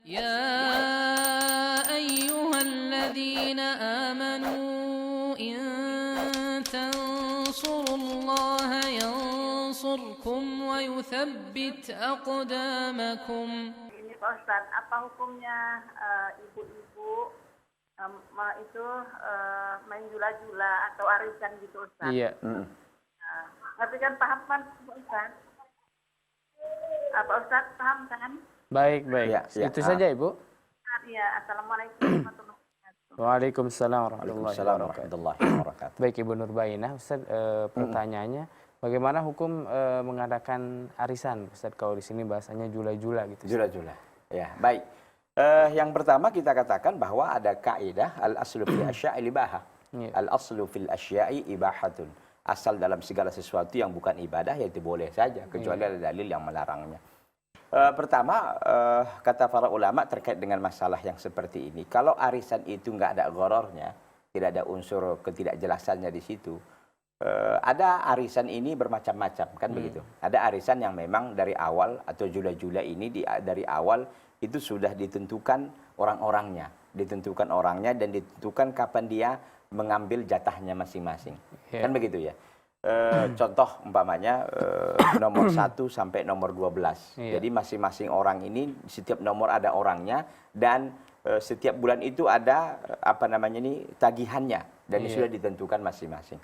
يا أيها الذين آمنوا إن تنصروا الله ينصركم ويثبت أقدامكم. Ini Pak Ustadz, apa hukumnya ibu-ibu itu main jula-jula atau arisan gitu Ustadz? Iya. Tapi kan paham kan Ustadz? Apa Ustadz paham kan? Baik. Ya, ya. Itu saja, Ibu. Ya, Assalamualaikum warahmatullahi wabarakatuh. Waalaikumsalam Waalaikumsalam warahmatullahi wabarakatuh. Baik, Ibu Nurbainah, Ustaz, pertanyaannya, bagaimana hukum mengadakan arisan, Ustaz? Kalau di sini bahasanya jula-jula gitu. Jula-jula. Ya, baik. Yang pertama kita katakan bahwa ada kaidah al-aslu fil asya'i ibahah. Iya. Al-aslu fil asya'i ibahatun. Asal dalam segala sesuatu yang bukan ibadah yaitu boleh saja kecuali ada dalil yang melarangnya. Pertama, kata para ulama terkait dengan masalah yang seperti ini, kalau arisan itu nggak ada gorornya, tidak ada unsur ketidakjelasannya di situ, ada arisan ini bermacam-macam, kan begitu. Ada arisan yang memang dari awal atau jula-jula ini dari awal itu sudah ditentukan orang-orangnya, dan ditentukan kapan dia mengambil jatahnya masing-masing, kan begitu ya. Contoh umpamanya nomor 1 sampai nomor 12. Iya. Jadi masing-masing orang ini setiap nomor ada orangnya dan setiap bulan itu ada tagihannya dan ini sudah ditentukan masing-masing.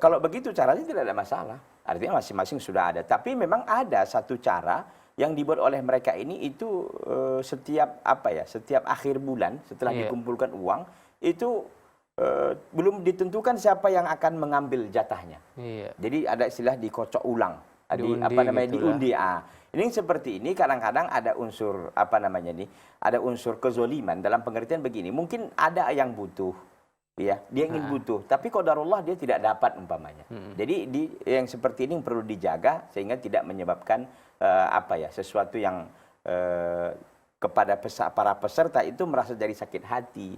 Kalau begitu caranya tidak ada masalah. Artinya masing-masing sudah ada. Tapi memang ada satu cara yang dibuat oleh mereka ini itu setiap akhir bulan setelah dikumpulkan uang itu belum ditentukan siapa yang akan mengambil jatahnya. Iya. Jadi ada istilah dikocok ulang, diundi. Ini seperti ini kadang-kadang ada unsur ada unsur kezoliman dalam pengertian begini. Mungkin ada yang butuh, ya, dia ingin butuh, tapi qadarullah dia tidak dapat umpamanya. Jadi yang seperti ini perlu dijaga sehingga tidak menyebabkan sesuatu yang kepada para peserta itu merasa jadi sakit hati